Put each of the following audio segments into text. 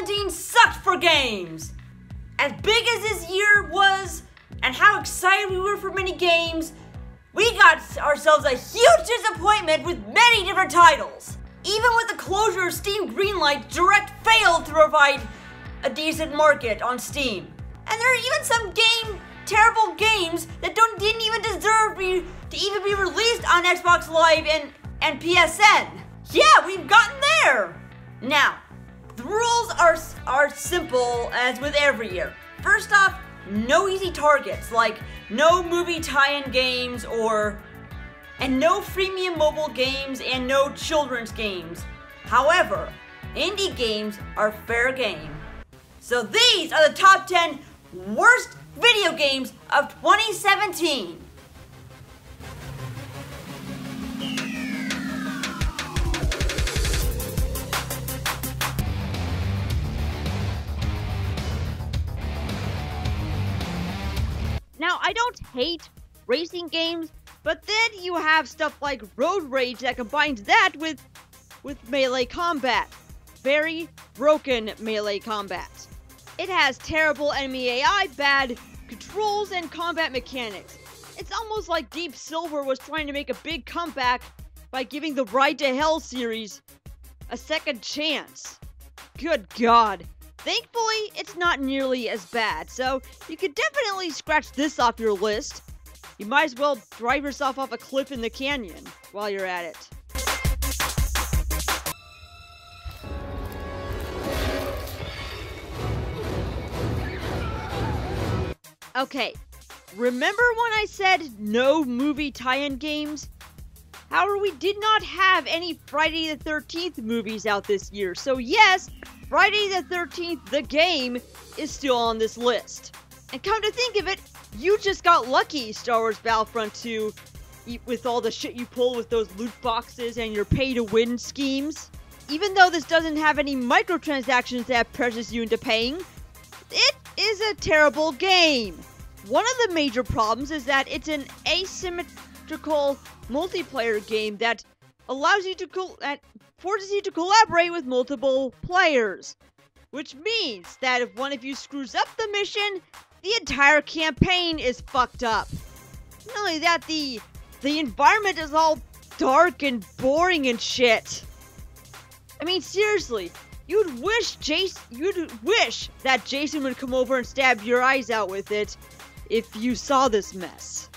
2017 sucked for games. As big as this year was, and how excited we were for many games, we got ourselves a huge disappointment with many different titles. Even with the closure of Steam Greenlight, Direct failed to provide a decent market on Steam. And there are even some terrible games that didn't even deserve to even be released on Xbox Live and PSN. Yeah, we've gotten there. Now, the rules are simple as with every year. First off, no easy targets, like no movie tie-in games and no freemium mobile games and no children's games. However, indie games are fair game. So these are the top 10 worst video games of 2017. Now, I don't hate racing games, but then you have stuff like Road Rage that combines that with melee combat. Very broken melee combat. It has terrible enemy AI, bad controls, and combat mechanics. It's almost like Deep Silver was trying to make a big comeback by giving the Ride to Hell series a second chance. Good God. Thankfully, it's not nearly as bad, so you could definitely scratch this off your list. You might as well drive yourself off a cliff in the canyon while you're at it. Okay, remember when I said no movie tie-in games? However, we did not have any Friday the 13th movies out this year, so yes, Friday the 13th, the game, is still on this list. And come to think of it, you just got lucky, Star Wars Battlefront 2, with all the shit you pull with those loot boxes and your pay-to-win schemes. Even though this doesn't have any microtransactions that pressures you into paying, it is a terrible game. One of the major problems is that it's an asymmetrical multiplayer game that allows you to forces you to collaborate with multiple players, which means that if one of you screws up the mission, the entire campaign is fucked up. Not only that, the environment is all dark and boring and shit. I mean, seriously, you'd wish that Jason would come over and stab your eyes out with it if you saw this mess.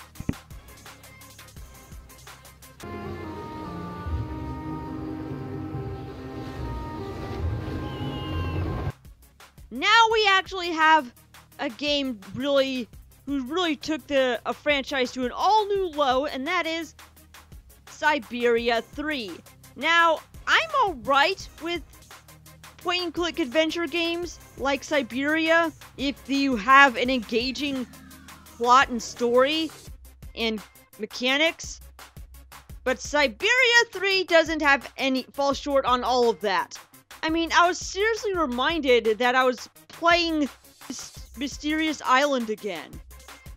Now we actually have a game who really took a franchise to an all-new low, and that is Siberia III. Now, I'm alright with point-and-click adventure games like Siberia if you have an engaging plot and story and mechanics, but Siberia 3 doesn't have fall short on all of that. I mean, I was seriously reminded that I was playing Mysterious Island again.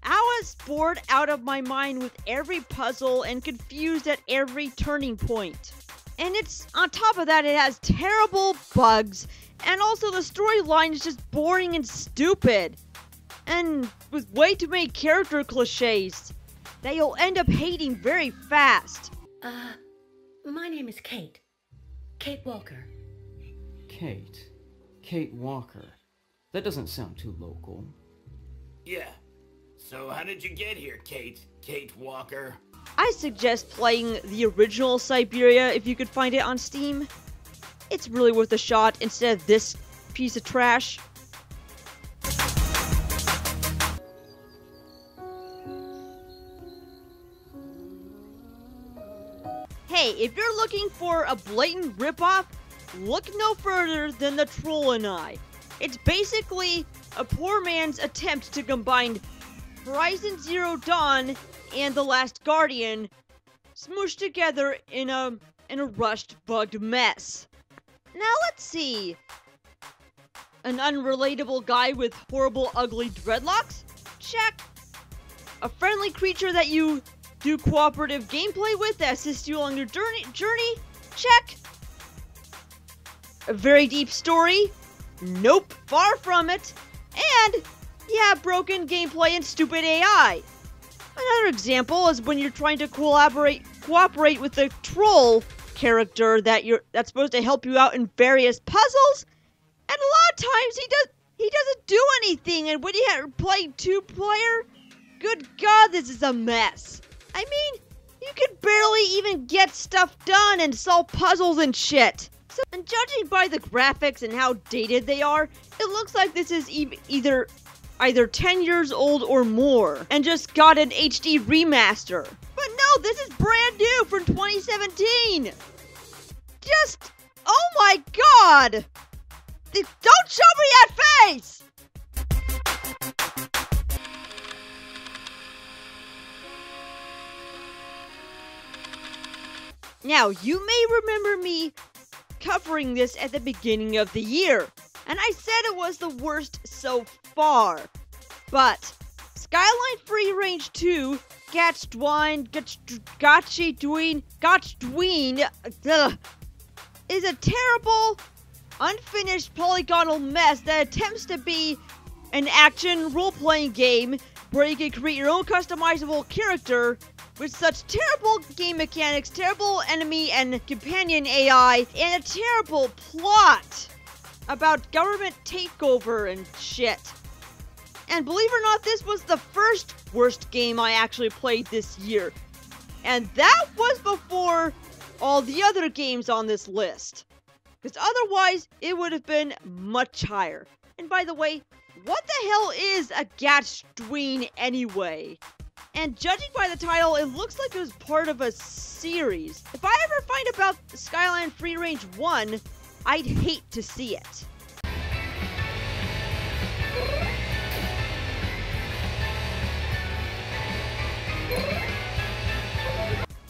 I was bored out of my mind with every puzzle and confused at every turning point. And on top of that, it has terrible bugs, and also the storyline is just boring and stupid. And with way too many character cliches that you'll end up hating very fast. My name is Kate. Kate Walker. Kate Walker. That doesn't sound too local. Yeah. So how did you get here, Kate? Kate Walker? I suggest playing the original Siberia if you could find it on Steam. It's really worth a shot instead of this piece of trash. Hey, if you're looking for a blatant ripoff, look no further than The Troll and I. It's basically a poor man's attempt to combine Horizon Zero Dawn and The Last Guardian smooshed together in a rushed, bugged mess. Now let's see. An unrelatable guy with horrible, ugly dreadlocks? Check. A friendly creature that you do cooperative gameplay with that assists you along your journey? Check. A very deep story? Nope, far from it. And you have broken gameplay and stupid AI. Another example is when you're trying to cooperate with the troll character that's supposed to help you out in various puzzles, and a lot of times he doesn't do anything, and when you're playing 2-player, good God, this is a mess. I mean, you can barely even get stuff done and solve puzzles and shit. So, and judging by the graphics and how dated they are, it looks like this is either 10 years old or more, and just got an HD remaster. But no, this is brand new from 2017! Just, oh my God! Don't show me that face! Now, you may remember me covering this at the beginning of the year, and I said it was the worst so far. But Skyline Free Range 2, Tween, is a terrible, unfinished polygonal mess that attempts to be an action role-playing game where you can create your own customizable character with such terrible game mechanics, terrible enemy and companion AI, and a terrible plot about government takeover and shit. And believe it or not, this was the first worst game I actually played this year. And that was before all the other games on this list. Because otherwise, it would have been much higher. And by the way, what the hell is a Tween anyway? And judging by the title, it looks like it was part of a series. If I ever find about Skyline Free Range 1, I'd hate to see it.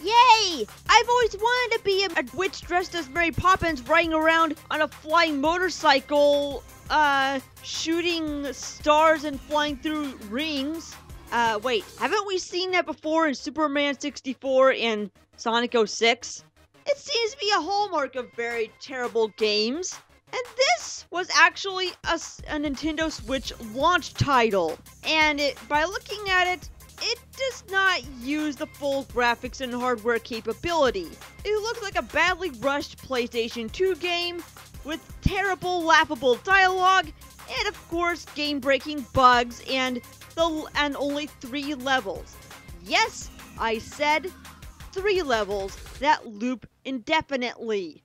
Yay! I've always wanted to be a witch dressed as Mary Poppins riding around on a flying motorcycle, shooting stars and flying through rings. Wait, haven't we seen that before in Superman 64 and Sonic 06? It seems to be a hallmark of very terrible games. And this was actually a Nintendo Switch launch title. And by looking at it, it does not use the full graphics and hardware capability. It looks like a badly rushed PlayStation 2 game with terrible, laughable dialogue, and of course, game-breaking bugs and only 3 levels. Yes, I said 3 levels that loop indefinitely.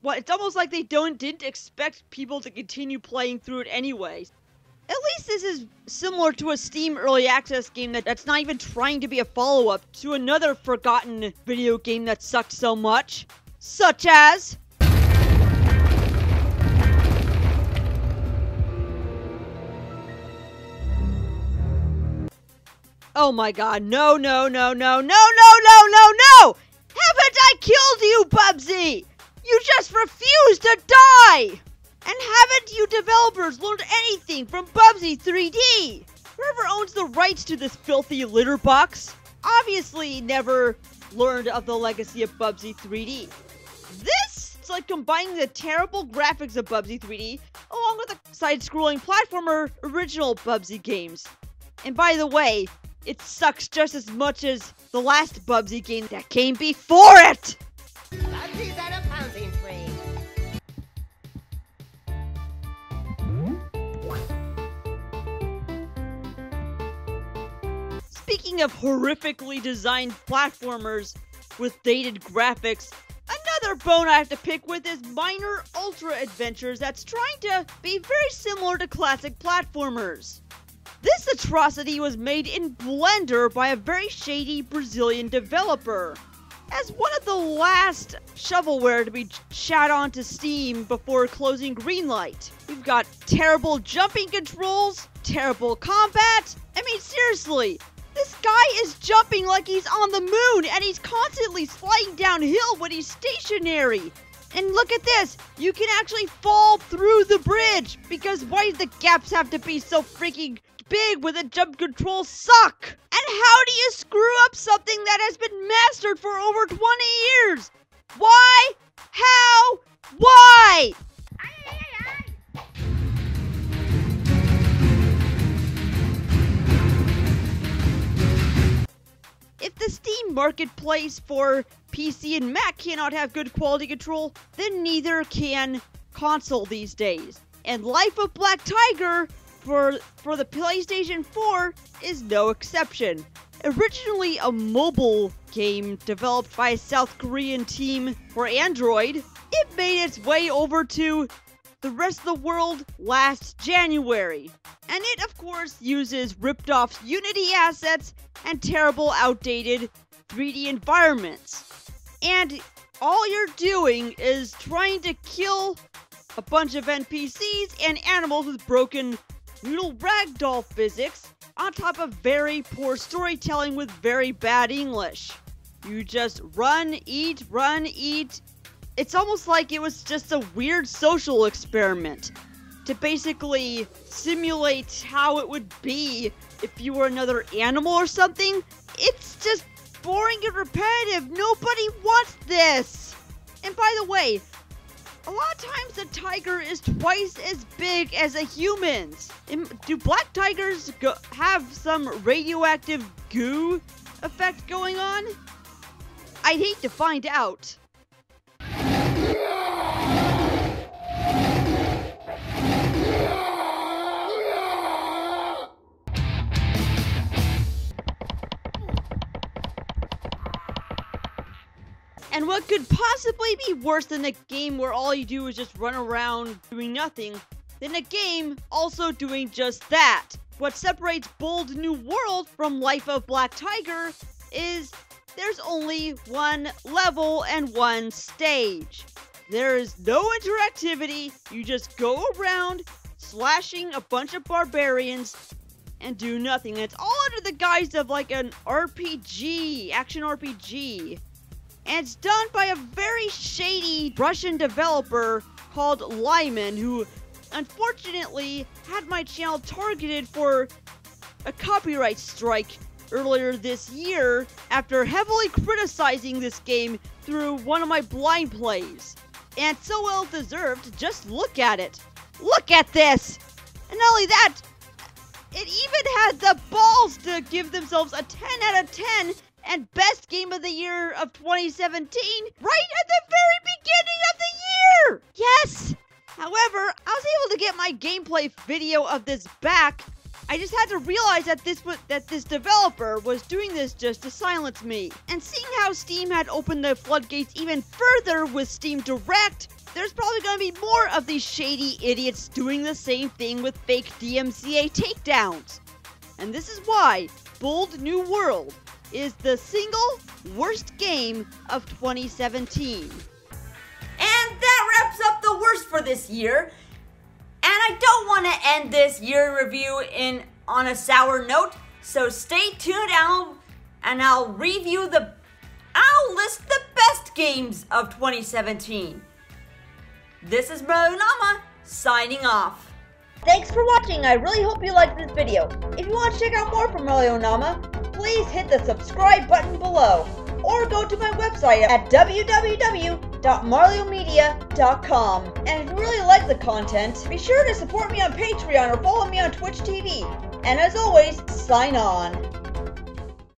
Well, it's almost like they didn't expect people to continue playing through it anyway. At least this is similar to a Steam Early Access game that's not even trying to be a follow-up to another forgotten video game that sucked so much, such as... Oh my God, no! Haven't I killed you, Pubsy? You just refuse to die! And haven't you developers learned anything from Pubsy 3D? Whoever owns the rights to this filthy litter box obviously never learned of the legacy of Pubsy 3D. This is like combining the terrible graphics of Pubsy 3D along with the side-scrolling platformer original Pubsy games. And by the way, it sucks just as much as the last Pubsy game that came before it! Pubsy's at a pouncing free. Speaking of horrifically designed platformers with dated graphics, another bone I have to pick with is Minor Ultra Adventures that's trying to be very similar to classic platformers. This atrocity was made in Blender by a very shady Brazilian developer. As one of the last shovelware to be shot onto Steam before closing Greenlight. We've got terrible jumping controls, terrible combat. I mean, seriously, this guy is jumping like he's on the moon and he's constantly sliding downhill when he's stationary. And look at this, you can actually fall through the bridge because why do the gaps have to be so freaking big when the jump controls suck? And how do you screw up something that has been mastered for over 20 years? Why? How? Why? If the Steam marketplace for PC and Mac cannot have good quality control, then neither can console these days. And Life of Black Tiger for the PlayStation 4 is no exception. Originally a mobile game developed by a South Korean team for Android, it made its way over to the rest of the world last January. And it, of course, uses ripped-off Unity assets and terrible, outdated 3D environments. And all you're doing is trying to kill a bunch of NPCs and animals with broken noodle ragdoll physics, on top of very poor storytelling with very bad English. You just run, eat. It's almost like it was just a weird social experiment to basically simulate how it would be if you were another animal or something. It's just boring and repetitive. Nobody wants this. And by the way, a lot of times the tiger is twice as big as a human's. Do black tigers have some radioactive goo effect going on? I'd hate to find out. And what could possibly be worse than a game where all you do is just run around doing nothing, than a game also doing just that? What separates Bold New World from Life of Black Tiger is there's only one level and one stage. There is no interactivity, you just go around slashing a bunch of barbarians and do nothing. And it's all under the guise of like an RPG, action RPG. And it's done by a very shady Russian developer called Lyman, who unfortunately had my channel targeted for a copyright strike earlier this year after heavily criticizing this game through one of my blind plays. And so well deserved, just look at it. Look at this! And not only that, it even had the balls to give themselves a 10 out of 10 and best game of the year of 2017 right at the very beginning of the year! Yes! However, I was able to get my gameplay video of this back. I just had to realize that this developer was doing this just to silence me. And seeing how Steam had opened the floodgates even further with Steam Direct, there's probably going to be more of these shady idiots doing the same thing with fake DMCA takedowns. And this is why Bold New World is the single worst game of 2017. And that wraps up the worst for this year. And I don't want to end this year review on a sour note, so stay tuned and I'll list the best games of 2017. This is Marlyonama, signing off. Thanks for watching. I really hope you liked this video. If you want to check out more from Marlyonama, please hit the subscribe button below, or go to my website at www.marlyomedia.com. And if you really like the content, be sure to support me on Patreon or follow me on Twitch TV. And as always, sign on.